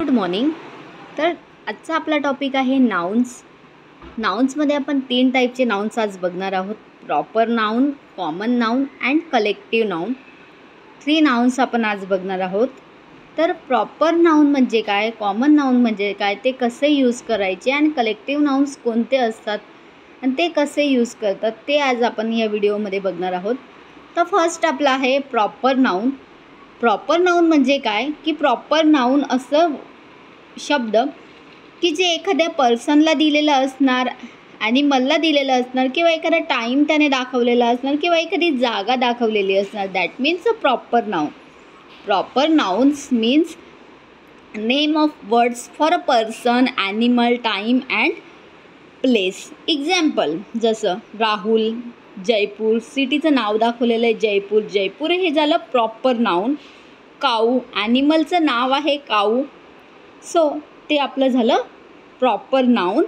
Good morning. तर आजचा आपला टॉपिक आहे नाउन्स. नाउन्समध्ये आपण 3 टाईपचे नाउन्स आज बघणार आहोत. Proper noun, common noun and collective noun. 3 nouns आपण आज बघणार आहोत. तर प्रॉपर नाउन म्हणजे काय, कॉमन नाउन म्हणजे काय, ते कसे यूज करायचे आणि कलेक्टिव्ह नाउन्स कोणते असतात आणि ते कसे यूज करतात ते आज आपण या व्हिडिओमध्ये बघणार आहोत. तर फर्स्ट आपला आहे प्रॉपर नाउन. प्रॉपर नाउन म्हणजे काय की प्रॉपर नाउन असं शब्द की जे एखाद्या पर्सनला दिलेलं असणार, ॲनिमलला दिलेलं असणार किंवा एखादा टाईम त्याने दाखवलेला असणार किंवा एखादी जागा दाखवलेली असणार. That means a proper noun. Proper nouns means name of words for a person, animal, time and place. Example जसं राहुल, जयपूर, सिटीचं नाव दाखवलेलं आहे जयपूर. जयपूर हे झालं प्रॉपर नाउन. काऊ, ॲनिमलचं नाव आहे काऊ, सो ते आपलं झालं प्रॉपर नाउन.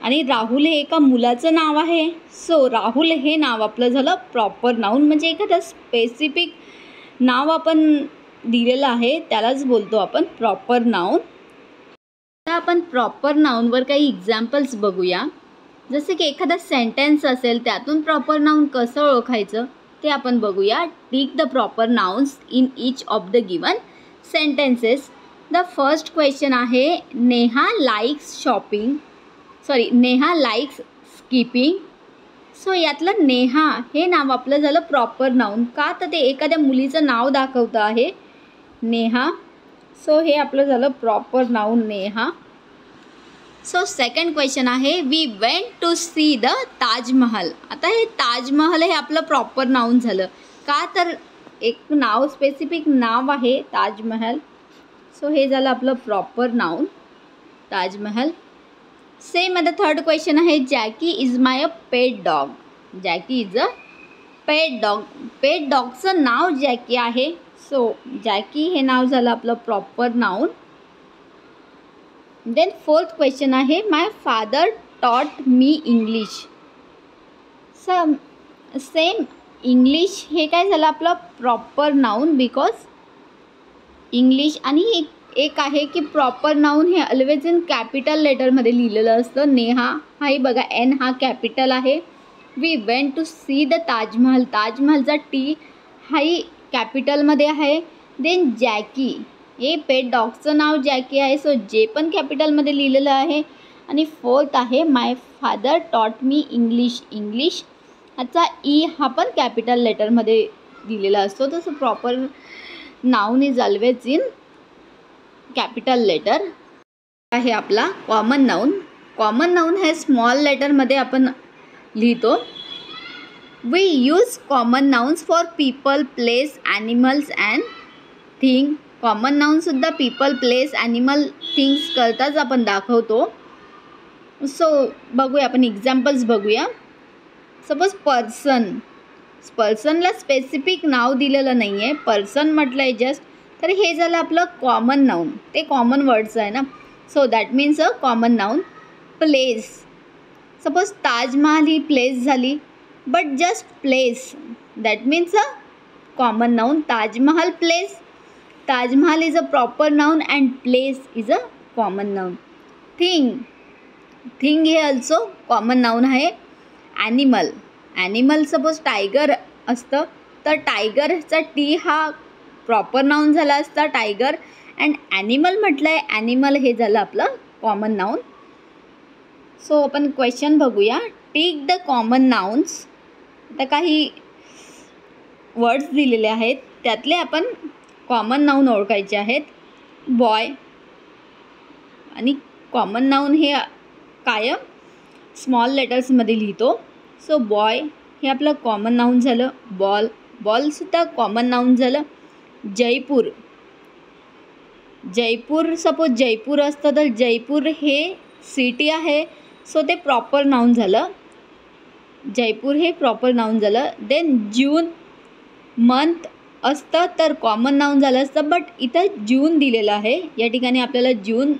आणि राहुल हे एका मुलाचं नाव आहे, सो राहुल हे नाव आपलं झालं प्रॉपर नाउन. म्हणजे एखादं स्पेसिफिक नाव आपण दिलेलं आहे त्यालाच बोलतो आपण प्रॉपर नाउन. आता आपण प्रॉपर नाउनवर काही एक्झाम्पल्स बघूया. जसे की एखादा सेंटेन्स असेल त्यातून प्रॉपर नाउन कसं ओळखायचं ते आपण बघूया. Tick the proper nouns in each of the given sentences. The first question आहे Neha likes Neha likes skipping. So यातलं नेहा हे नाव आपलं झालं प्रॉपर नाउन. का तर ते एखाद्या मुलीचं नाव दाखवतं आहे नेहा, सो हे आपलं झालं proper noun Neha. So second question आहे we went to see the Taj Mahal. आता हे ताजमहल हे आपलं प्रॉपर नाउन झालं. का तर एक नाव, स्पेसिफिक नाव आहे ताजमहल, सो हे झालं आपलं प्रॉपर नाउन ताजमहल. सेम आता थर्ड क्वेश्चन आहे Jackie is my a pet dog. Jackie is a pet dog. Pet डॉगचं नाव जॅकी आहे, सो जॅकी हे नाव झालं आपलं proper noun. Then fourth question आहे my father taught me English. Same English हे काय झालं आपलं प्रॉपर नाउन बिकॉज इंग्लिश. आणि एक आहे की प्रॉपर नाउन हे ऑलवेज इन कॅपिटल लेटरमध्ये लिहिलेलं असतं. नेहा हाही बघा एन हा कॅपिटल आहे. We went to see the Taj Mahal, ताजमहलचा टी हाही कॅपिटलमध्ये आहे. देन जॅकी हे पेट डॉगचं नाव जॅकी आहे, सो जे पण कॅपिटलमध्ये लिहिलेलं आहे. आणि फोर्थ आहे my father taught me English. English ह्याचा ई हा पण कॅपिटल लेटरमध्ये दिलेला असतो. तसं proper noun is always in capital letter. आहे आपला कॉमन नाउन. कॉमन नाउन हे स्मॉल लेटरमध्ये आपण लिहितो. We use common nouns for people, place, animals and thing. Common नाउनसुद्धा पीपल, प्लेस, ॲनिमल, थिंग्स करताच आपण दाखवतो. सो बघूया आपण एक्झाम्पल्स बघूया. सपोज पर्सनला स्पेसिफिक नाव दिलेलं नाही आहे, पर्सन म्हटलं आहे जस्ट, तर हे झालं आपलं कॉमन नाउन. ते कॉमन वर्ड्स आहे ना, so that means a common noun. Place, suppose Taj Mahal ही प्लेस झाली, but just place, that means a common noun. Taj Mahal place, Taj Mahal is a proper noun and place is a common noun. Thing हे also common noun आहे. Animal suppose tiger असतं, तर टायगरचा T हा proper noun झाला असता टायगर. अँड ॲनिमल म्हटलं आहे, ॲनिमल हे झालं आपलं कॉमन नाउन. सो आपण क्वेश्चन बघूया. Tick the common nouns. आता काही वर्ड्स दिलेले आहेत त्यातले आपण कॉमन नाउन ओळखायचे आहेत. बॉय, आणि कॉमन नाउन हे कायम स्मॉल लेटर्समध्ये लिहितो, सो बॉय हे आपलं कॉमन नाउन झालं. बॉलसुद्धा कॉमन नाउन झालं. जयपूर सपोज जयपूर असतं तर जयपूर हे सिटी आहे, सो ते प्रॉपर नाउन झालं. जयपूर हे प्रॉपर नाउन झालं. देन जून मंथ असतं तर कॉमन नाउन झालं असतं, बट इथं जून दिलेलं आहे, या ठिकाणी आपल्याला जून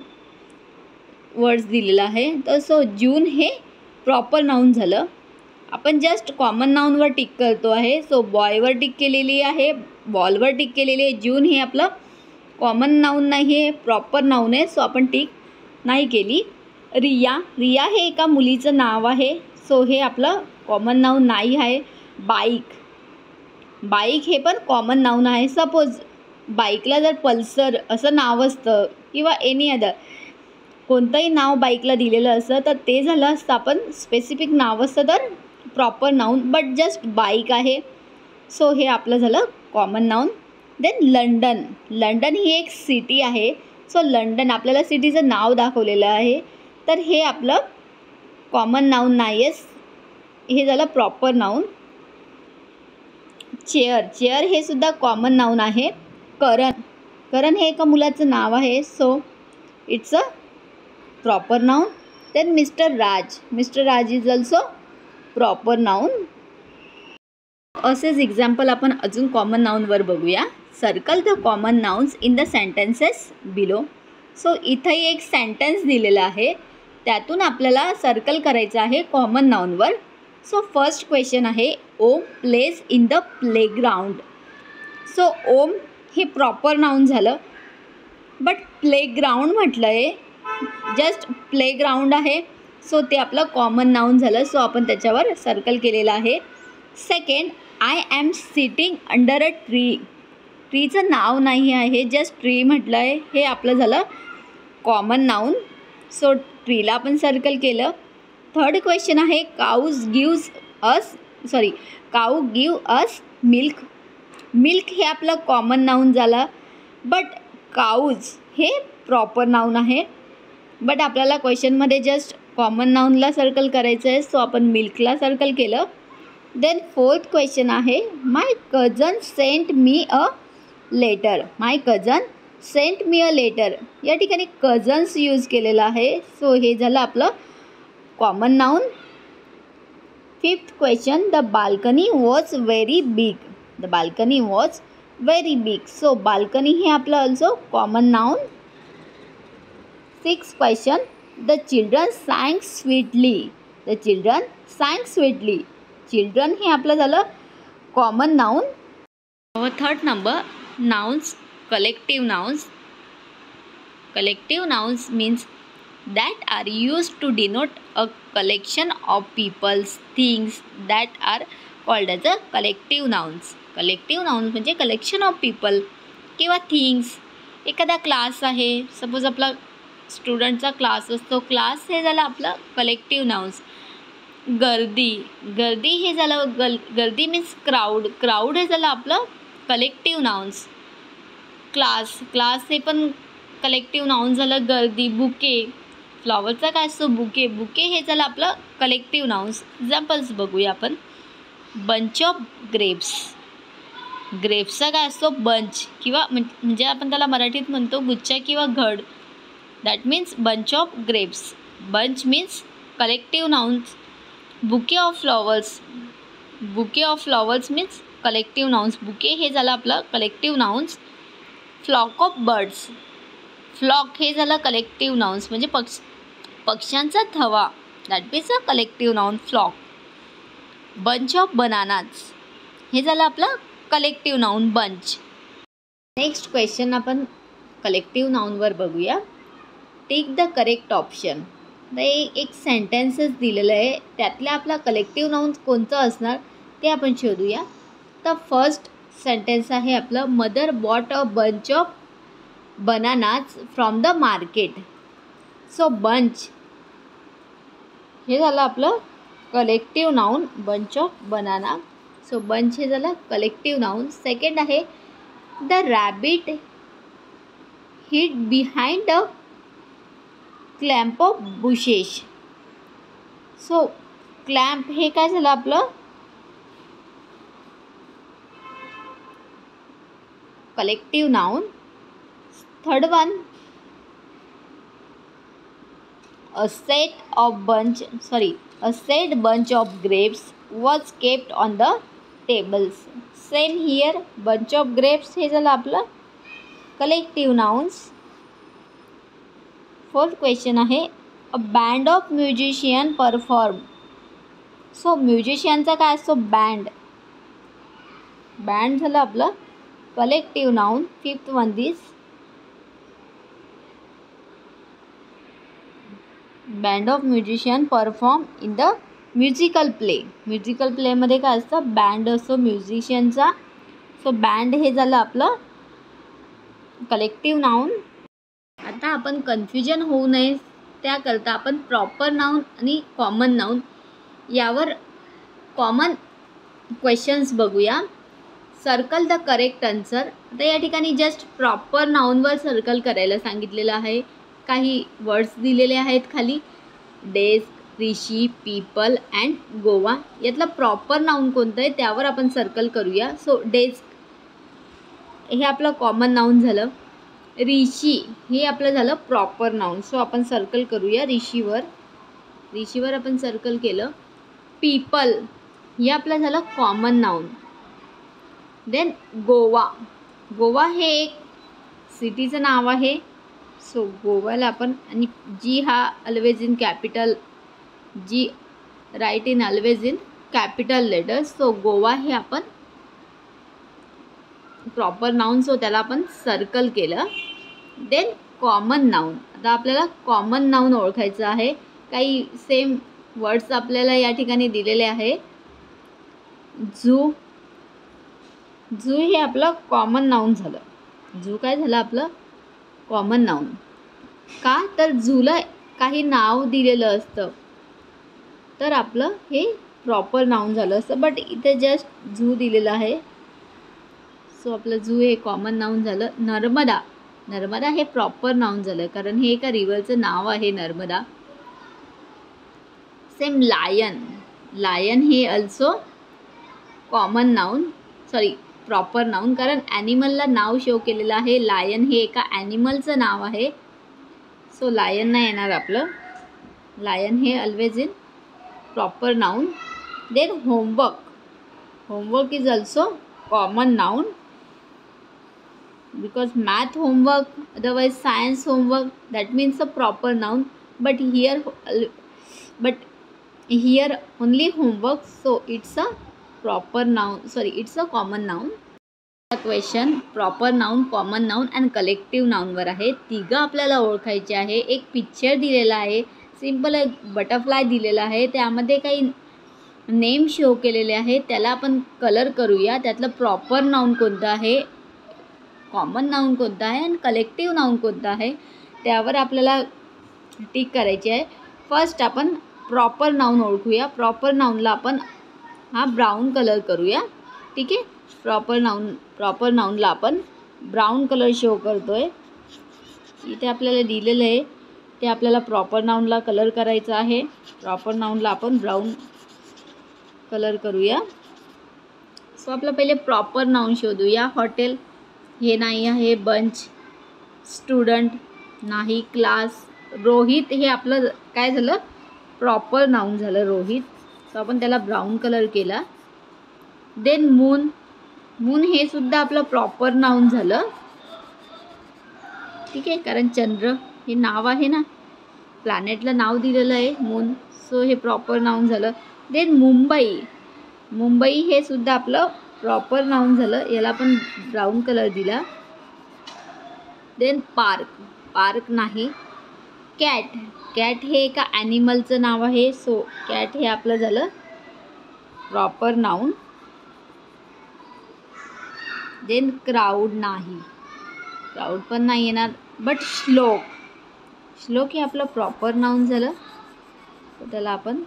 वर्ड्स दिलेला आहे, तर सो जून हे प्रॉपर नाउन झालं. आपण जस्ट कॉमन नाउनवर टिक करतो आहे, सो बॉयवर टिक केलेली आहे, बॉलवर टिक केलेली आहे. जून हे आपलं कॉमन नाऊन नाही आहे, प्रॉपर नाऊन आहे, सो आपण टिक नाही केली. रिया हे एका मुलीचं नाव आहे, सो हे आपलं कॉमन नाऊन नाही आहे. बाईक हे पण कॉमन नाऊन आहे. सपोज बाईकला जर पल्सर असं नाव असतं किंवा एनी अदर कोणतंही नाव बाईकला दिलेलं असतं तर ते झालं असतं आपण स्पेसिफिक नाव असतं तर proper noun, but just bike आहे, सो हे आपलं झालं कॉमन नाऊन. देन लंडन ही एक सिटी आहे, सो लंडन आपल्याला सिटीचं नाव दाखवलेलं आहे, तर हे आपलं कॉमन नाऊन नाही आहे, हे झालं प्रॉपर नाऊन. चेअर हे सुद्धा कॉमन नाऊन आहे. करण हे एका मुलाचं नाव आहे, so it's a proper noun. Then mister Raj is also proper noun. असेच एक्झाम्पल आपण अजून कॉमन नाऊनवर बघूया. Circle the common nouns in the sentences below. So इथंही एक सेंटेन्स दिलेला आहे, त्यातून आपल्याला सर्कल करायचं आहे कॉमन नाऊनवर. सो फर्स्ट क्वेश्चन आहे, Om plays in the playground. So Om हे प्रॉपर नाऊन झालं, बट प्लेग्राऊंड म्हटलं आहे, जस्ट प्लेग्राऊंड आहे, सो ते आपलं कॉमन नाऊन झालं, सो आपण त्याच्यावर सर्कल केलेलं आहे. Second, I am sitting under a ट्रीचं नाव नाही आहे, जस्ट ट्री म्हटलं आहे, हे आपलं झालं कॉमन नाऊन, सो ट्रीला आपण सर्कल केलं. थर्ड क्वेश्चन आहे, काऊ गिव अस मिल्क हे आपलं कॉमन नाऊन झालं, बट काऊज हे प्रॉपर नाऊन आहे, बट आपल्याला क्वेश्चनमध्ये जस्ट कॉमन नाऊनला सर्कल करायचं आहे, सो आपण मिल्कला सर्कल केलं. देन फोर्थ क्वेश्चन आहे, माय कझन सेंट मी अ लेटर. या ठिकाणी कझन्स यूज केलेलं आहे, सो हे झालं आपलं common noun. Fifth question, the balcony was very big. So balcony हे आपलं also common noun. Sixth question, the children sang sweetly. Children हे आपलं झालं common noun. Third number, nouns, collective nouns means that are used to denote a collection of people's things that are called as a collective nouns. collective nouns म्हणजे collection of people किंवा things. एखादा class आहे, suppose आपला स्टुडंटचा class असतो, class हे झालं आपलं collective nouns. गर्दी हे झालं गर्दी मीन्स क्राऊड हे झालं आपलं कलेक्टिव्ह नाउन्स. क्लास हे पण कलेक्टिव्ह नाउन झालं. गर्दी, बुके, फ्लॉवरचा काय असतो बुके हे झालं आपलं कलेक्टिव्ह नाउन्स. एक्झाम्पल्स बघूया आपण. बंच ऑफ ग्रेप्सचा काय असतो बंच, किंवा म्हणजे आपण त्याला मराठीत म्हणतो गुच्छा किंवा घड, that means bunch of grapes. Bunch means collective nouns. Bouquet of flowers means collective nouns. Bouquet हे झालं आपलं collective nouns. Flock of birds, flock हे झालं कलेक्टिव्ह नाउन्स म्हणजे पक्ष्यांचा थवा, that means a collective noun flock. Bunch of bananas हे झालं आपलं collective noun bunch. Next question आपण कलेक्टिव्ह नाउनवर बघूया. Take the correct option. एक सेंटेन्सेस दिलेलं आहे, त्यातल्या आपला कलेक्टिव्ह नाउन कोणतं असणार ते आपण शोधूया. तर फर्स्ट सेंटेन्स आहे आपलं, mother bought a bunch of bananas from the market. So bunch हे झालं आपलं collective noun, bunch of banana. So bunch हे झालं कलेक्टिव्ह नाउन. सेकंड आहे, the rabbit hid behind a clump of bushes. So clump हे काय झालं आपलं collective noun. Third one, a said bunch of grapes was kept on the tables. Same here, bunch of grapes हे झालं आपलं collective nouns. Fourth question आहे, a band of musician perform. So म्युझिशियनचा काय असतो बँड झालं आपलं collective noun. Fifth one this, band of musician perform in the musical play. Musical प्लेमध्ये काय असतं, बँड असतो म्युझिशियनचा. सो बँड हे झालं आपलं कलेक्टिव्ह नाऊन. आता आपण कन्फ्युजन होऊ नये त्याकरता आपण प्रॉपर नाऊन आणि कॉमन नाऊन यावर कॉमन क्वेश्चन्स बघूया. Circle the correct answer. आता या ठिकाणी जस्ट प्रॉपर नाऊनवर सर्कल करायला सांगितलेलं आहे. काही वर्ड्स दिलेले आहेत खाली, desk, Rishi, people and Goa. यातलं प्रॉपर नाऊन कोणतं आहे त्यावर आपण सर्कल करूया. सो डेस्क हे आपलं कॉमन नाऊन झालं. ऋषी हे आपलं झालं प्रॉपर नाऊन. सो आपण सर्कल करूया ऋषीवर आपण सर्कल केलं. पीपल हे आपलं झालं कॉमन नाऊन. देन गोवा हे एक सिटीचं नाव आहे. सो गोव्याला आपण, आणि जी हा always in capital, G write in always in capital letters. So Goa हे आपण प्रॉपर नाऊन. सो त्याला आपण सर्कल केलं. Then common noun. आता आपल्याला कॉमन नाऊन ओळखायचं आहे. काही सेम वर्ड्स आपल्याला या ठिकाणी दिलेले आहे. झू हे आपलं कॉमन नाऊन झालं. झू काय झालं आपलं कॉमन नाऊन. का तर झूला काही नाव दिलेलं असतं तर आपलं हे प्रॉपर नाऊन झालं असतं, बट इथे जस्ट झू दिलेलं आहे. सो आपलं झू हे कॉमन नाऊन झालं. नर्मदा हे प्रॉपर नाऊन झालं कारण हे एका रिव्हरचं नाव आहे नर्मदा. सेम लायन हे also common noun, proper noun, कारण ॲनिमलला नाव शो केलेलं आहे. लायन हे एका ॲनिमलचं नाव आहे. सो लायन नाही येणार आपलं. लायन हे always in proper noun. Then homework is also common noun because math homework, otherwise science homework, that means a proper noun, but here only homework, so it's a proper noun, it's a common noun. Question proper noun, common noun and collective नाऊनवर आहे. तिघं आपल्याला ओळखायचे आहे. एक picture दिलेला आहे, simple एक बटरफ्लाय दिलेला आहे, त्यामध्ये काही नेम शो केलेले आहे, त्याला आपण कलर करूया. त्यातलं प्रॉपर नाऊन कोणतं आहे, कॉमन नाऊन कोणतं आहे आणि कलेक्टिव्ह नाऊन कोणतं आहे त्यावर आपल्याला टिक करायची आहे. फर्स्ट आपण प्रॉपर नाऊन ओळखूया. प्रॉपर नाऊनला आपण हा ब्राऊन कलर करूया. ठीक आहे. प्रॉपर नाऊनला आपण ब्राऊन कलर शो करतो आहे. इथे आपल्याला दिलेलं आहे ते आपल्याला प्रॉपर नाऊनला कलर करायचं आहे. प्रॉपर नाऊनला आपण ब्राऊन कलर करूया. सो आपलं पहिले प्रॉपर नाऊन शोधूया. हॉटेल हे नाही आहे. बंच, स्टुडंट नाही. क्लास. रोहित हे आपलं काय झालं प्रॉपर नाऊन झालं रोहित. सो आपण त्याला ब्राऊन कलर केला. देन मून हे सुद्धा आपलं प्रॉपर नाऊन झालं. ठीक आहे, कारण चंद्र हे नाव आहे ना, प्लॅनेटला नाव दिलेलं आहे मून. सो हे प्रॉपर नाऊन झालं. देन मुंबई हे सुद्धा आपलं प्रॉपर नाऊन झालं. याला आपण ब्राऊन कलर दिला. देन पार्क नाही. कॅट हे एका ॲनिमलचं नाव आहे. सो कॅट हे आपलं झालं प्रॉपर नाऊन. देन क्राऊड नाही. क्राऊड पण नाही येणार. बट श्लोक हे आपलं प्रॉपर नाऊन झालं. तर त्याला आपण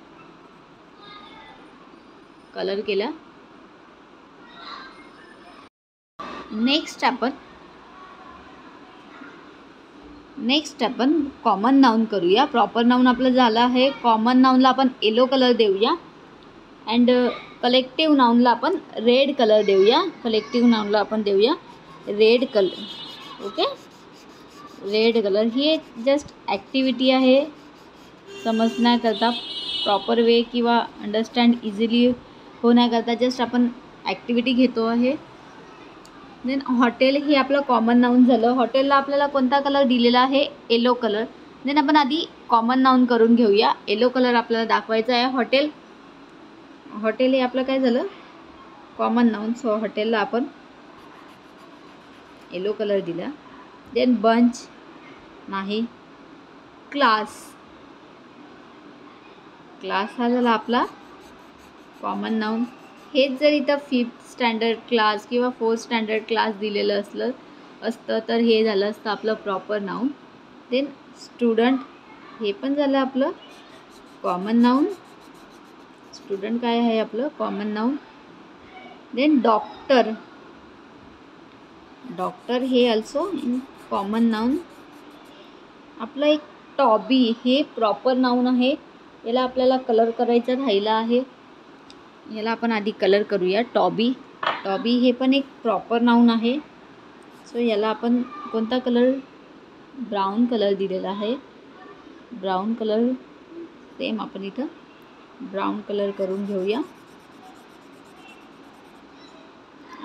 कलर केला. नेक्स्ट आपण कॉमन नाऊन करूया. प्रॉपर नाऊन आपलं झालं आहे. कॉमन नाऊनला आपण येलो कलर देऊया अँड कलेक्टिव्ह नाऊनला आपण रेड कलर देऊया. कलेक्टिव्ह नाऊनला आपण देऊया red colour. Okay, red colour ही एक जस्ट ॲक्टिव्हिटी आहे समजण्याकरता, प्रॉपर वे किंवा अंडरस्टँड इझिली होण्याकरता जस्ट आपण ॲक्टिव्हिटी घेतो आहे. देन हॉटेल हे आपलं कॉमन नाऊन झालं. हॉटेलला आपल्याला कोणता कलर दिलेला आहे, येलो कलर. देन आपण आधी कॉमन नाऊन करून घेऊया. येलो कलर आपल्याला दाखवायचा आहे. हॉटेल हे आपलं काय झालं कॉमन नाऊन. सो हॉटेलला आपण येलो कलर दिला. देन बंच नाही. क्लास क्लास हा झाला आपला कॉमन नाऊन. हेच जर इथं 5th स्टँडर्ड क्लास किंवा 4th स्टँडर्ड क्लास दिलेलं असतं तर हे झालं असतं आपलं प्रॉपर नाऊन. देन स्टुडंट हे पण झालं आपलं कॉमन नाऊन. स्टुडंट काय आहे आपलं common noun. Then doctor, doctor हे ऑल्सो इन कॉमन नाऊन. आपलं एक टॉबी हे प्रॉपर नाऊन आहे. याला आपल्याला कलर करायचा राहिला आहे. याला आपण आधी कलर करूया. टॉबी, टॉबी हे पण एक प्रॉपर नाऊन आहे. सो याला आपण कोणता कलर, ब्राऊन कलर दिलेला आहे. ब्राऊन कलर सेम आपण इथं ब्राऊन कलर करून घेऊया.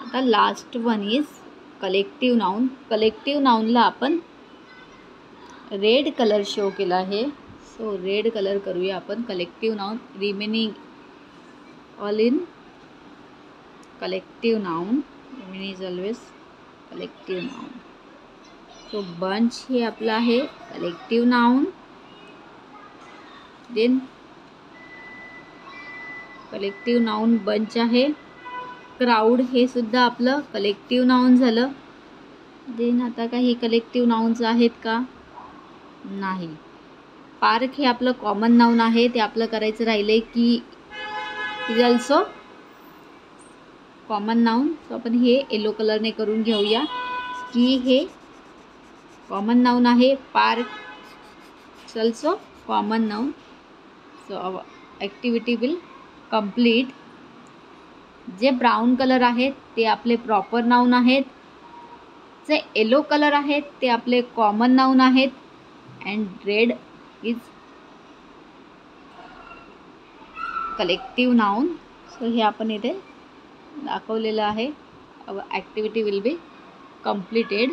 आता last one is collective noun. Collective नाऊनला आपण रेड कलर शो केला आहे. सो रेड कलर करूया आपण. Collective noun remaining all in collective noun. Remaining is always collective noun. So bunch हे आपलं आहे collective noun. Then collective noun bunch आहे. क्राऊड हे सुद्धा आपलं कलेक्टिव्ह नाऊन झालं. देन आता काही कलेक्टिव्ह नाऊन्स आहेत का, नाही. पार्क हे आपलं कॉमन नाऊन आहे. ते आपलं करायचं राहिलं की is also common noun. So आपण हे येलो कलरने करून घेऊया की हे कॉमन नाऊन आहे. Park also common noun. So activity will complete. जे ब्राऊन कलर आहेत ते आपले प्रॉपर नाऊन आहेत. जे येलो कलर आहेत ते आपले कॉमन नाऊन आहेत. And red is collective noun. So हे आपण इथे दाखवलेलं आहे. Activity will be completed.